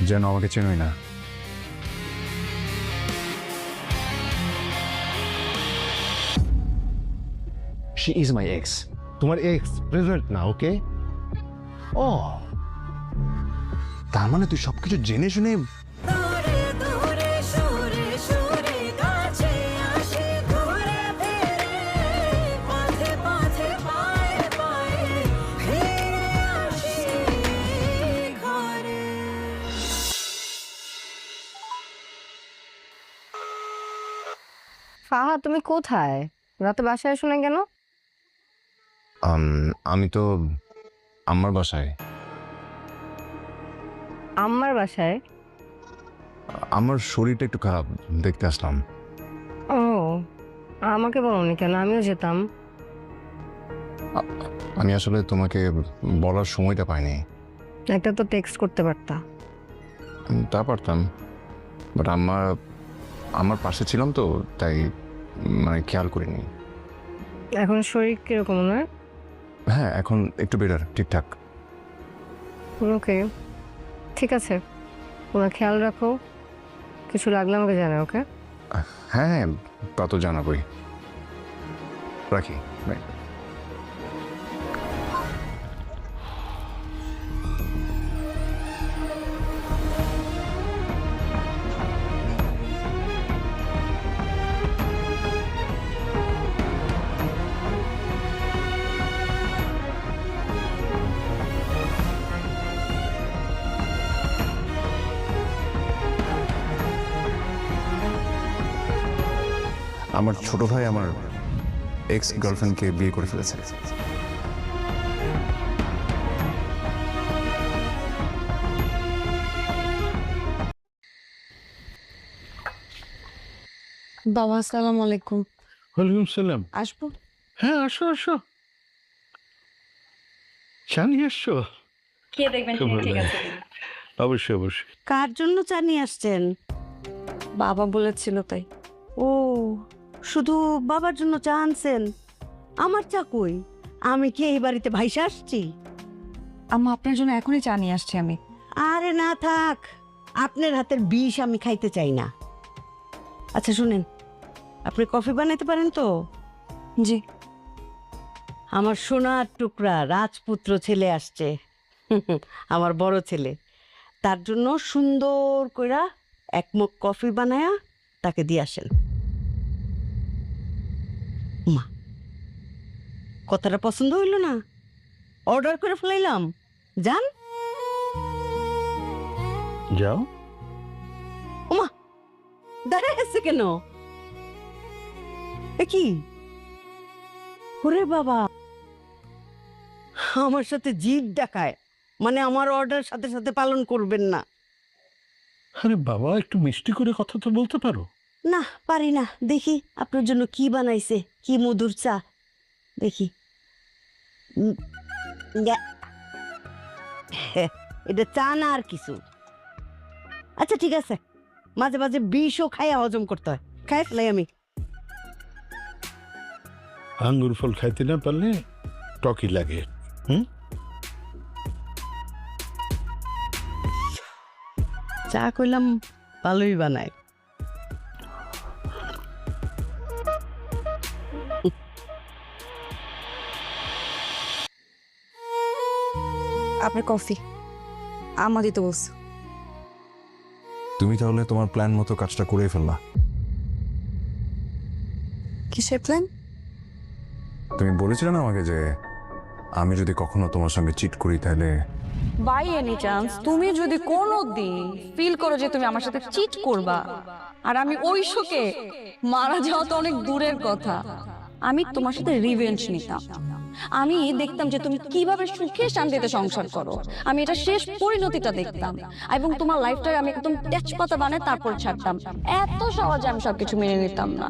যেন আমাকে চেনোই না। She is my ex. তোমার এক্স প্রেজেন্ট না, ওকে? ও, তার মানে তুই সবকিছু জেনে শুনে ফাহা, তুমি কোথায়? রাতে বাসায় আসো না কেন? আমি তো আমার বাসায়। আমার বাসায়? আমার শরীরটা একটু খারাপ, দেখতে আসলাম। ও, আমাকে বলোনি কেন? আমিও যেতাম। আমি আসলে তোমাকে বলার সময়টা পাইনি। একটা তো টেক্সট করতে পারতা। তা পারতাম, বাট আমার পাশে ছিলাম তো, তাই মানে খেয়াল করিনি। এখন শরীর কিরকম নয়? হ্যাঁ, এখন একটু বেটার, ঠিকঠাক। ওকে, ঠিক আছে, তোমরা খেয়াল রাখো। কিছু লাগলে আমাকে জানাও, ওকে? হ্যাঁ হ্যাঁ, তা তো জানাবই। রাখি, বাই। আমার ছোট ভাই আমার এক্স গার্লফ্রেন্ডকে বিয়ে করে ফেলেছে। বাবা, আসসালামু আলাইকুম। ওয়ালাইকুম সালাম। আসবো? হ্যাঁ, আসো আসো। চা নিয়ে আসছো? খেয়ে দেখবেন খুব ঠিক ভালো। আছে। অবশ্যই অবশ্যই। কার জন্য চা নিয়ে আসছেন? বাবা বলেছিল তাই। ও, শুধু বাবার জন্য চা আনছেন? আমার চা কই? আমি কি এই বাড়িতে ভাইসা আসছি? আম্মা, আপনার জন্য এখনই চা নিয়ে আসছি আমি। আরে না থাক, আপনার হাতের বিষ আমি খাইতে চাই না। আচ্ছা শুনেন, আপনি কফি বানাইতে পারেন তো? জি। আমার সোনার টুকরা রাজপুত্র ছেলে আসছে, আমার বড় ছেলে। তার জন্য সুন্দর কইরা এক মগ কফি বানায়া তাকে দিয়ে আসেন। মা, কথাটা পছন্দ হইল না? অর্ডার করে ফেলাইলাম, যান। যাও। ওমা, দাঁড়ায় আছে কেন? এ কি? ওরে বাবা, আমার সাথে জিদ দেখায়, মানে আমার অর্ডার সাথে সাথে পালন করবেন না? আরে বাবা, একটু মিষ্টি করে কথা তো বলতে পারো। না, পারি না। দেখি আপনার জন্য কি বানাইছে, কি মধুর চা, দেখি। উম, এটা চা না আর কিছু। আচ্ছা ঠিক আছে, মাঝে মাঝে বিষও খাইয়া হজম করতে হয়, খাই ফেলাই আমি। আঙ্গুর ফল খাইতে না পারলে টকি লাগে। চা কইলাম ভালোই বানায়। আপনার কফি আম্মা দিতে বলছে। তুমি তাহলে তোমার প্ল্যান মতো কাজটা করে ফেললা। কিসের প্ল্যান? তুমি বলেছিলে না আমাকে যে আমি যদি কখনো তোমার সঙ্গে চিট করি তাহলে। বাই এনি চান্স তুমি যদি কোনোদিন ফিল করো যে তুমি আমার সাথে চিট করবা, আর আমি ওই শোকে মারা যাওয়া তো অনেক দূরের কথা, আমি তোমার সাথে রিভেঞ্জ নিতাম। আমি দেখতাম যে তুমি কিভাবে সুখে শান্তিতে সংসার করো, আমি এটা শেষ পরিণতিটা দেখতাম, এবং তোমার লাইফটাকে আমি একদম তেজপাতা বানায় তারপর ছাড়তাম। এত সহজে আমি সবকিছু মেনে নিতাম না।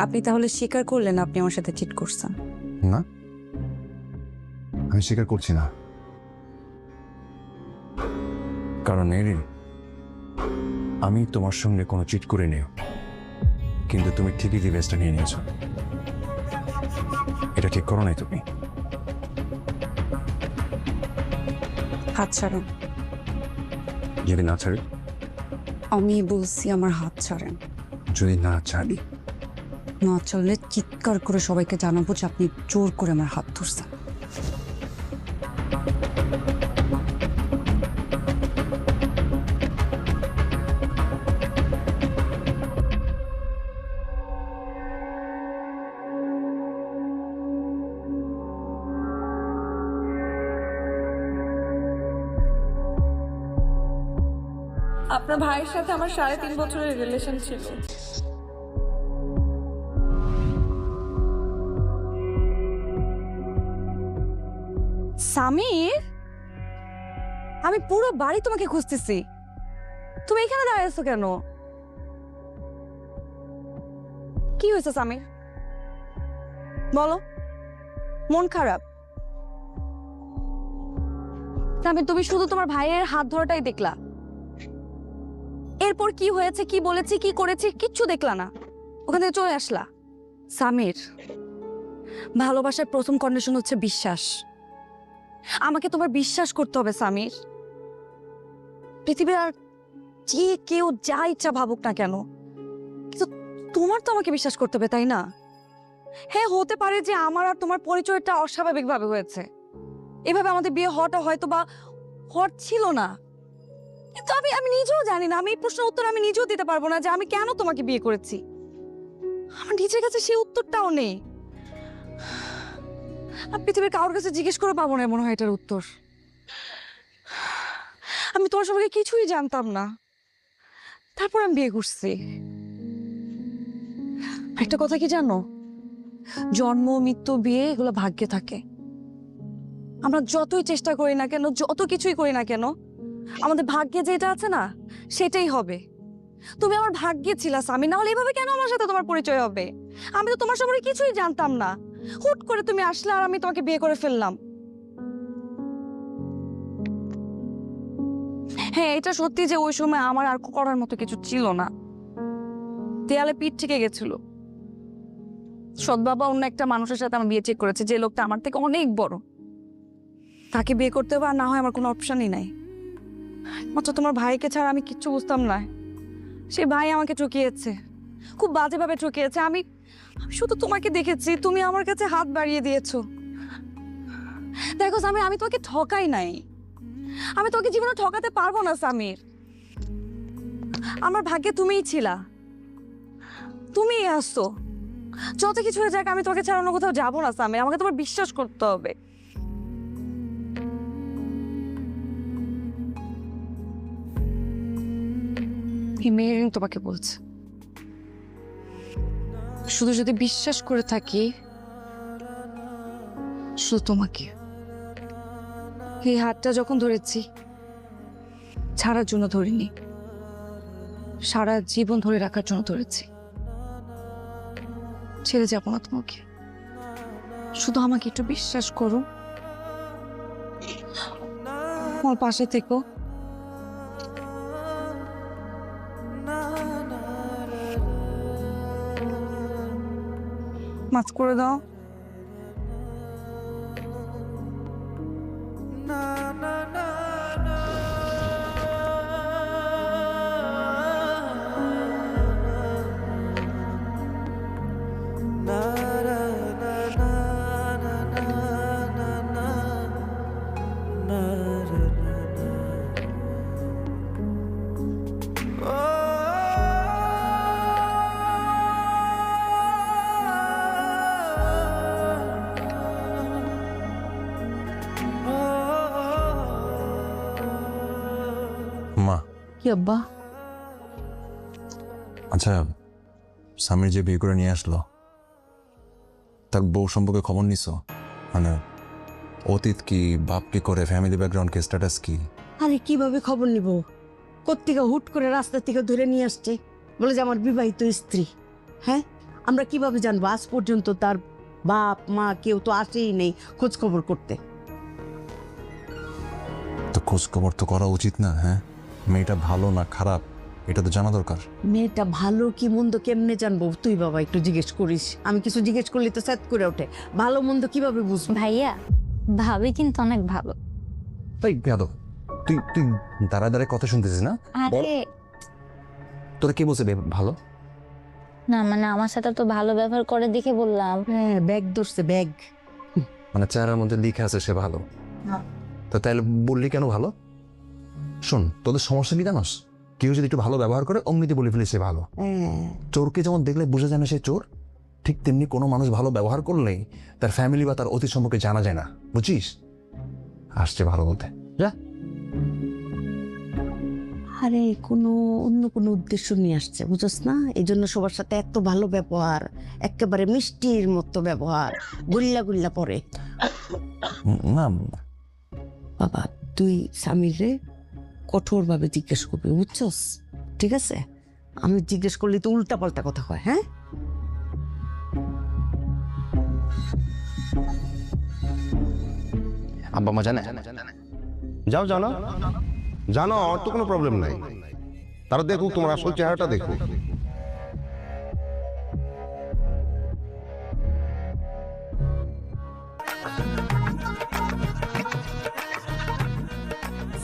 আপনি তাহলে স্বীকার করলেন আপনি আমার সাথে চিট করছেন? না, আমি স্বীকার করছি না। কারণ এরিন, আমি তোমার সঙ্গে কোনো চিট করে নিও, কিন্তু তুমি ঠিকই রিভেঞ্জটা নিয়ে নিয়েছো। এটা ঠিক করো নাই তুমি। হাত ছাড়ুন। যদি না ছাড়ি? আমি বলছি আমার হাত ছাড়েন। যদি না ছাড়ি? না চললে চিৎকার করে সবাইকে জানাবো যে আপনি জোর করে আমার হাত ধরছেন। আপনার ভাইয়ের সাথে আমার 3.5 বছরের রিলেশন ছিল। সামির, আমি পুরো বাড়ি তোমাকে খুঁজতেছি, তুমি এখানে দাঁড়িয়ে আছো কেন? কি হয়েছে সামির, বলো। মন খারাপ? সামির, তুমি শুধু তোমার ভাইয়ের হাত ধরাটাই দেখলা, এরপর কি হয়েছে, কি বলেছি, কি করেছি, কিচ্ছু দেখলা না, ওখান থেকে চলে আসলা। সামির, ভালোবাসার প্রথম কন্ডিশন হচ্ছে বিশ্বাস। আমাকে তোমার বিশ্বাস করতে হবে সামির। পৃথিবীর আর যে কেউ যা ইচ্ছা ভাবুক না কেন, কিন্তু তোমার তো আমাকে বিশ্বাস করতে হবে, তাই না? হ্যাঁ, হতে পারে যে আমার আর তোমার পরিচয়টা অস্বাভাবিকভাবে হয়েছে, এভাবে আমাদের বিয়ে হওয়াটা হয়তো বা হট ছিল না, কিন্তু আমি নিজেও জানি না, আমি এই প্রশ্নের উত্তর আমি নিজেও দিতে পারবো না যে আমি কেন তোমাকে বিয়ে করেছি। আমার নিজের কাছে সেই উত্তরটাও নেই। আমি পৃথিবীর কারোর কাছে জিজ্ঞেস করে পাবো না মনে হয় এটার উত্তর। আমি তোমার সম্পর্কে কিছুই জানতাম না, তারপর আমি বিয়ে করছি। একটা কথা কি জানো, জন্ম, মৃত্যু, বিয়ে এগুলো ভাগ্যে থাকে। আমরা যতই চেষ্টা করি না কেন, যত কিছুই করি না কেন, আমাদের ভাগ্যে যেটা আছে না সেটাই হবে। তুমি আমার ভাগ্যে ছিলা স্বামী, না হলে এভাবে কেন আমার সাথে তোমার পরিচয় হবে? আমি তো তোমার সম্পর্কে কিছুই জানতাম না, হুট করে তুমি আসলে আর আমি তোমাকে বিয়ে করে ফেললাম। হ্যাঁ, এটা সত্যি যে ওই সময় আমার আর করার মতো কিছু ছিল না, দেয়ালে পিঠ থেকে গেছিল। সৎ বাবা অন্য একটা মানুষের সাথে আমার বিয়ে ঠিক করেছে, যে লোকটা আমার থেকে অনেক বড়। তাকে বিয়ে করতে হবে আর না হয় আমার কোনো অপশনই নাই। মাত্র তোমার ভাইকে ছাড়া আমি কিচ্ছু বুঝতাম না। সে ভাই আমাকে ঠকিয়েছে, খুব বাজেভাবে ঠকিয়েছে। আমি শুধু তোমাকে দেখেছি, তুমি আমার কাছে হাত বাড়িয়ে দিয়েছো। দেখো সামির, আমি তোমাকে ঠকাই নাই, আমি তোকে জীবনে ঠকাতে পারবো না সামির। আমার ভাগ্যে তুমিই ছিলা, তুমিই আসছো। যত কিছু হয়ে যাক, আমি তোকে ছাড়া অন্য কোথাও যাবো না সামির, আমাকে তোমার বিশ্বাস করতে হবে। মেয়েরিং তোমাকে বলছে, শুধু যদি বিশ্বাস করে থাকি, শুধু তোমাকে। এই হাতটা যখন ধরেছি, ছাড়ার জন্য ধরিনি, সারা জীবন ধরে রাখার জন্য ধরেছি। ছেড়ে যাবো না তোমাকে, শুধু আমাকে একটু বিশ্বাস করো, আমার পাশে থেকো। মাছ করে দাও। মা। কি আব্বা? আচ্ছা, স্বামীর যে বিয়ে করে নিয়ে আসলো, তার বউ সম্পর্কে খবর নিছো? মানে অতীত কি, বাপ কি করে, ফ্যামিলি ব্যাকগ্রাউন্ড কি, স্ট্যাটাস কি? আরে কিভাবে খবর নিব? কোত্থেকে হুট করে রাস্তা থেকে ধরে নিয়ে আসছে, বলে যে আমার বিবাহিত স্ত্রী। হ্যাঁ, আমরা কিভাবে জানবো? আজ পর্যন্ত তার বাপ মা কেউ তো আসেই নেই খোঁজ খবর করতে। তো খোঁজ খবর তো করা উচিত না? হ্যাঁ, মেয়েটা ভালো না খারাপ এটা তো জানা দরকার। মেয়েটা ভালো কি মন্দ কেমনে জানবো? তুই বাবা একটু জিজ্ঞেস করিস, আমি কিছু জিজ্ঞেস করলে তো স্যাত করে ওঠে। ভালো মন্দ কিভাবে বুঝবো? ভাইয়া, ভাবি কিন্তু অনেক ভালো। তাই বেয়াদব, তুই তুই দাঁড়া দাঁড়ায় কথা শুনতেছিস না? বল। আরে তোরা কি বলছে ভালো? না মানে আমার সাথে তো ভালো ব্যবহার করে দেখে বললাম। হ্যাঁ ব্যাগ ধরছে ব্যাগ। মানে চেহারার মধ্যে লিখে আছে সে ভালো, তো তাহলে বললি কেন ভালো? শোন, তোদের সমস্যা কি জানোস? কেউ যদি একটু ভালো ব্যবহার করে অমনিতে বলে ফেলে সে ভালো। চোরকে যেমন দেখলে বোঝা যায় না সে চোর, ঠিক তেমনি কোনো মানুষ ভালো ব্যবহার করলেই তার ফ্যামিলি বা তার অতীত সম্পর্কে জানা যায় না, বুঝছিস? আসছে ভালো বলতে, যা। আরে অন্য কোনো উদ্দেশ্য নিয়ে আসছে, বুঝছ না? এই জন্য সবার সাথে এত ভালো ব্যবহার, একেবারে মিষ্টির মতো ব্যবহার, গুল্লা গুল্লা পরে। না বাবা তুই স্বামীরে কঠোরভাবে জিজ্ঞেস করবি, বুঝছস? ঠিক আছে? আমি জিজ্ঞেস করলে তো উল্টা পাল্টা কথা হয়। হ্যাঁ আব্বা মা জানে? যাও জানো জানো, আমার তো কোনো প্রবলেম নাই। তারা দেখুক, তোমার আসল চেহারাটা দেখুক।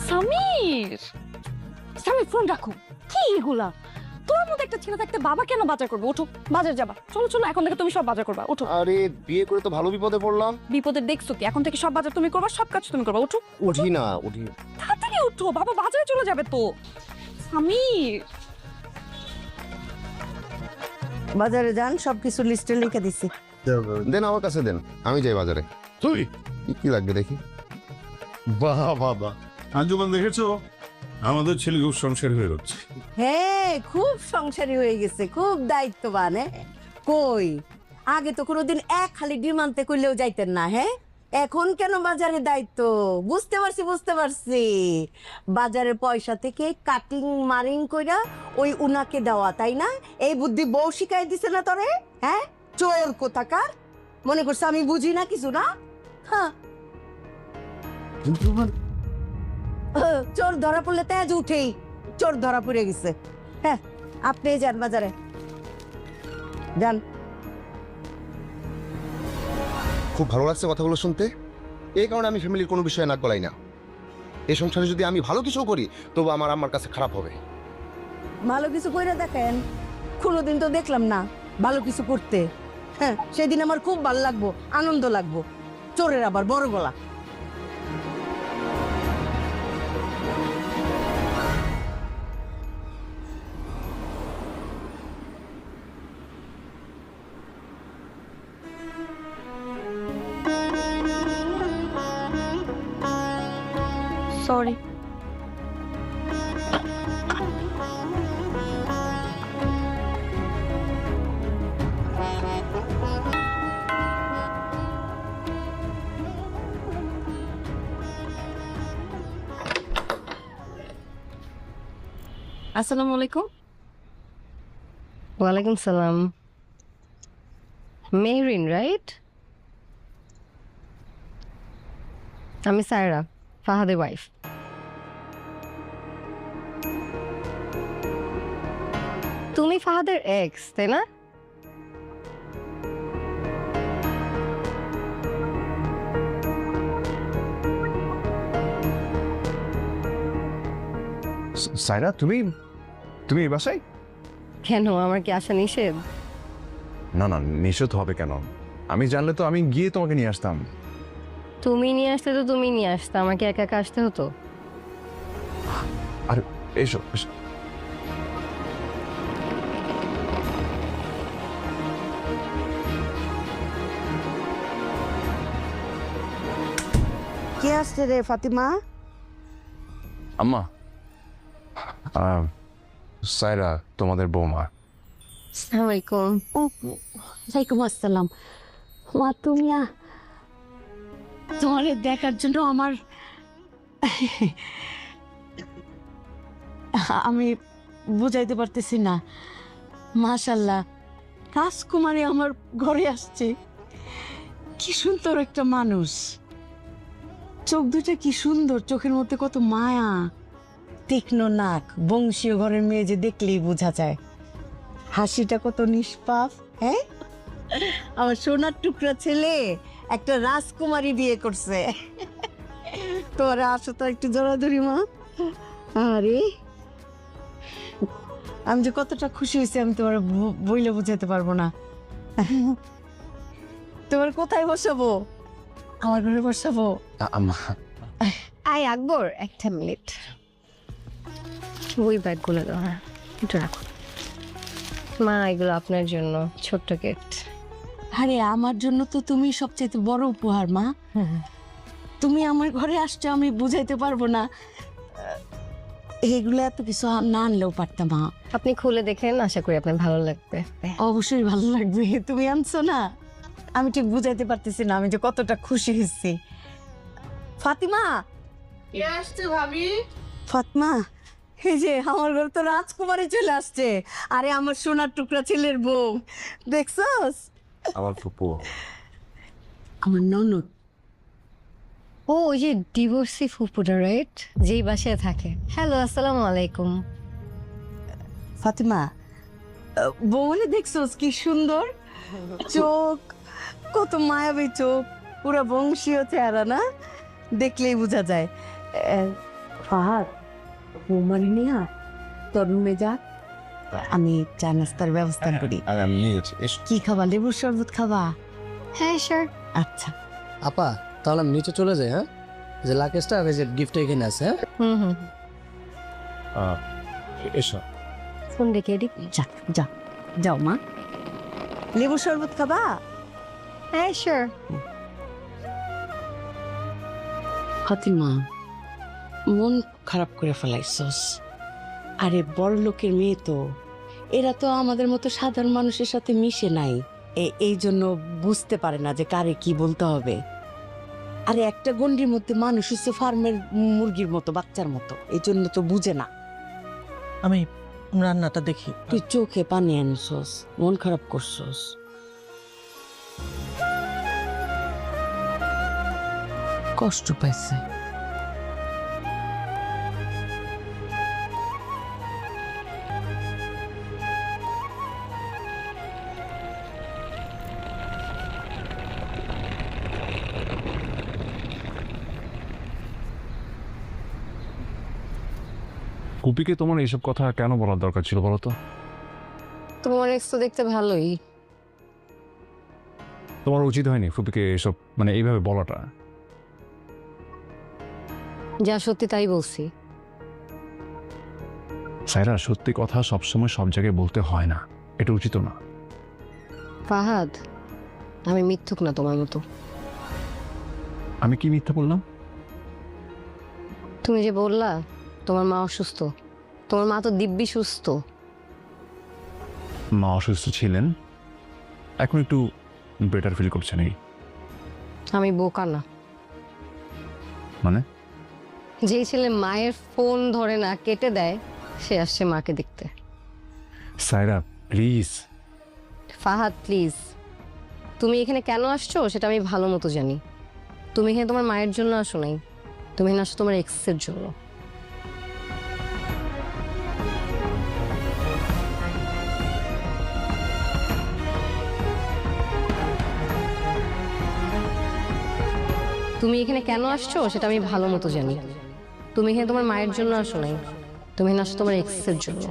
সামির, সামির ফোন রাখো। কি এগুলা? তোর মতো একটা ছেলে থাকতে বাবা কেন বাজার করবে? ওঠো, বাজার যাবা। চলো চলো, এখন থেকে তুমি সব বাজার করবা। ওঠো। আরে বিয়ে করে তো ভালো বিপদে পড়লাম। বিপদের দেখছো কি? এখন থেকে সব বাজার তুমি করবা, সব কাজ তুমি করবা। ওঠো, উঠি না উঠি। তাড়াতাড়ি ওঠো, বাবা বাজারে চলে যাবে তো। সামির, বাজারে যান, সবকিছু লিস্টে লিখে দিছি। দেন আমার কাছে দেন, আমি যাই বাজারে। তুই কি লাগবে দেখি। বাহ বাবা, আঞ্জুমান দেখেছো আমাদের ছেলে খুব সংসারী হয়ে যাচ্ছে। হ্যাঁ খুব সংসারী হয়ে গেছে, খুব দায়িত্ববান। কই আগে তো কোনোদিন এক খালি ডিম আনতে করলেও যাইতেন না। হ্যাঁ এখন কেন বাজারে দায়িত্ব? বুঝতে পারছি। বাজারের পয়সা থেকে কাটিং মারিং কইরা ওই উনাকে দেওয়া, তাই না? এই বুদ্ধি বউ শিখাই দিছে না তোরে? হ্যাঁ চোর কোথাকার, মনে করছে আমি বুঝি না কিছু না? হ্যাঁ চোর ধরা পড়লে তেজ উঠেই, চোর ধরা পড়ে গেছে। হ্যাঁ আপনি যান বাজারে, যান। খুব ভালো লাগছে কথাগুলো শুনতে। এই কারণে আমি ফ্যামিলির কোনো বিষয়ে নাক গলাই না। এই সংসারে যদি আমি ভালো কিছু করি তবু আমার আম্মার কাছে খারাপ হবে। ভালো কিছু কইরা দেখেন, কোনোদিন তো দেখলাম না ভালো কিছু করতে। হ্যাঁ সেদিন আমার খুব ভালো লাগবো, আনন্দ লাগবো। চোরের আবার বড় গলা। সরি। আসসালামু আলাইকুম। ওয়ালাইকুম সালাম। মেহরিন রাইট? আমি সায়রা, ফাহাদের ওয়াইফ। তুমি ফাহাদের এক্স, তাই না? সায়রা, তুমি এই বাসায়? কেন, আমার কি আসা নিষেধ? না না, নিষেধ হবে কেন? আমি জানলে তো আমি গিয়ে তোমাকে নিয়ে আসতাম। তুমি নিয়ে আসতে তো তুমি নিয়ে আসতে, আমাকে একা একা আসতে হতো? আর এসো এসো। কে আসছে রে ফাতিমা? আম্মা, সায়রা তোমাদের বৌমা। আসসালামু আলাইকুম। ওয়ালাইকুম আসসালাম। মা তুমি তোমার দেখার জন্য আমি বুঝাইতে পারতেছি না। মাশাল্লাহ, রাজকুমারী আমার ঘরে আসছে। কি সুন্দর একটা মানুষ, চোখ দুটা কি সুন্দর, চোখের মধ্যে কত মায়া, তীক্ষ্ণ নাক, বংশীয় ঘরের মেয়ে যে দেখলেই বোঝা যায়। হাসিটা কত নিষ্পাপ। হ্যাঁ আমার সোনার টুকরা ছেলে একটা রাজকুমারী বিয়ে করছে। তোরা আসো তো একটু জোরাধরি মা। আরে আমি যে কতটা খুশি হয়েছি আমি তোমার বইলে বুঝাতে পারবো না। তোমার কোথায় বসাবো? আমার ঘরে বসাবো? আম্মা আই আকবর, একটা মিনিট। ওই ব্যাগগুলো দাও, হ্যাঁ একটু রাখো। মা এগুলো আপনার জন্য ছোট্ট গিফট। আরে আমার জন্য তো তুমি সবচেয়ে বড় উপহার মা। তুমি আমার ঘরে আসছো, আমি বুঝাইতে পারবো না। এগুলো এত কিছু না আনলেও পারতাম মা। আপনি খুলে দেখেন, আশা করি আপনার ভালো লাগবে। অবশ্যই ভালো লাগবে। তুমি আনছো না, আমি ঠিক বুঝাইতে পারতেছি না আমি যে কতটা খুশি হয়েছি। ফাতিমা ভাবি, ফাতিমা এই যে আমার ঘরে তো রাজকুমারী চলে আসছে। আরে আমার সোনার টুকরা ছেলের বউ, দেখছস? আমার ফুপু। আমার ননদ। ও ওই যে ডিভোর্সি ফুপুটা, রাইট? যেই বাসায় থাকে। হ্যালো, আসসালামু আলাইকুম। ফাতিমা বউলে দেখছস কি সুন্দর চোখ, কত মায়াবী চোখ, পুরো বংশীয় চেহারা না? দেখলেই বোঝা যায়। ফাহাদ বৌমারি নিয়ে তোর রুমে যা, আমি চা নাস্তার ব্যবস্থা করি। কি খাবা? লেবুর শরবত খাবা? হ্যাঁ স্যার। আচ্ছা আপা তাহলে আমি নিচে চলে যাই। হ্যাঁ, যে লাকেশটা ওই যে গিফট এখানে আছে। হ্যাঁ হুম। এসো। ফোন রেখে এদিক। যা যা যাও মা। লেবুর শরবত খাবা? হ্যাঁ স্যার। ফাতিমা মন খারাপ করে ফেলাইছস। আরে বড় লোকের মেয়ে তো, এরা তো আমাদের মতো সাধারণ মানুষের সাথে মিশে নাই, এই জন্য বুঝতে পারে না যে কারে কি বলতে হবে। আরে একটা গন্ডির মধ্যে মানুষ হচ্ছে ফার্মের মুরগির মতো, বাচ্চার মতো, এই জন্য তো বুঝে না। আমি রান্নাটা দেখি। তুই চোখে পানি আনছস, মন খারাপ করছস। কষ্ট পাইছে। কুপিকে তোমার এইসব কথা কেন বলার দরকার ছিল বলো তো? তোমার এক্স তো দেখতে ভালোই। তোমার উচিত হয়নি ফুপিকে এসব মানে এইভাবে বলাটা। যা সত্যি তাই বলছি। সাইরা, সত্যি কথা সবসময় সব জায়গায় বলতে হয় না, এটা উচিত না। ফাহাদ, আমি মিথ্যুক না তোমার মতো। আমি কি মিথ্যা বললাম? তুমি যে বললা তোমার মা অসুস্থ, তোমার মা তো দিব্যি সুস্থ। মা অসুস্থ ছিলেন, এখন একটু বেটার ফিল করছে নাকি? আমি বোকা না। মানে যেই ছেলে মায়ের ফোন ধরে না, কেটে দেয়, সে আসছে মাকে দেখতে। সাইরা প্লিজ। ফাহাদ প্লিজ, তুমি এখানে কেন আসছো সেটা আমি ভালো মতো জানি। তুমি এখানে তোমার মায়ের জন্য আসো নাই, তুমি এখানে আসছো তোমার এক্সের জন্য। তুমি এখানে কেন আসছো সেটা আমি ভালো মতো জানি। তুমি এখানে তোমার মায়ের জন্য আসো নাই, তুমি এখানে আসছো তোমার এক্সের জন্য।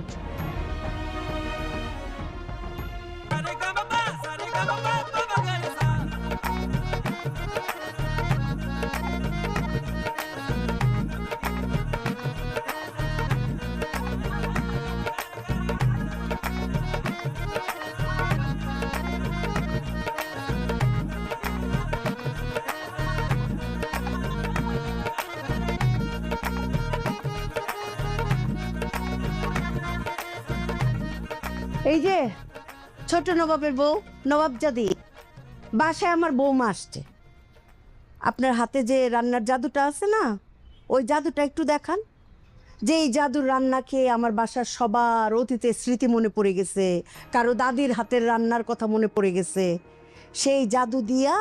এই যে ছোট নবাবের বউ, নবাবজাদি, বাসায় আমার বৌমা আসছে। আপনার হাতে যে রান্নার জাদুটা আছে না, ওই জাদুটা একটু দেখান। যে এই জাদুর রান্না খেয়ে আমার বাসার সবার অতীতের স্মৃতি মনে পড়ে গেছে, কারো দাদির হাতের রান্নার কথা মনে পড়ে গেছে। সেই জাদু দিয়া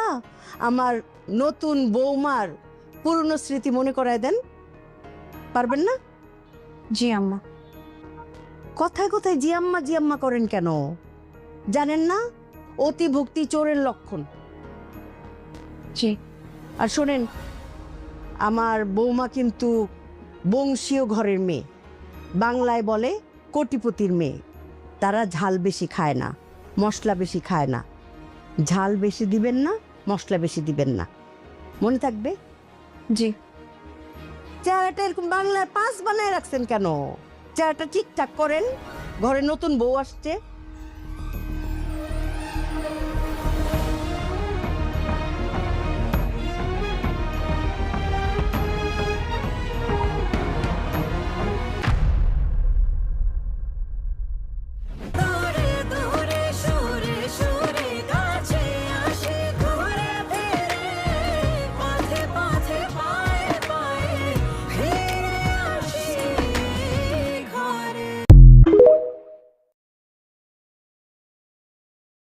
আমার নতুন বৌমার পুরনো স্মৃতি মনে করায় দেন, পারবেন না? জি আম্মা। কথায় কথায় জি আম্মা করেন কেন? জানেন না অতি ভক্তি চোরের লক্ষণ? জি। আর শোনেন, আমার বৌমা কিন্তু বংশীয় ঘরের মেয়ে, বাংলায় বলে কোটিপতির মেয়ে। তারা ঝাল বেশি খায় না, মশলা বেশি খায় না। ঝাল বেশি দিবেন না, মশলা বেশি দিবেন না, মনে থাকবে? জি। চেহারাটা এরকম বাংলায় 5 বানায় রাখছেন কেন? চেহারাটা ঠিকঠাক করেন, ঘরে নতুন বউ আসছে,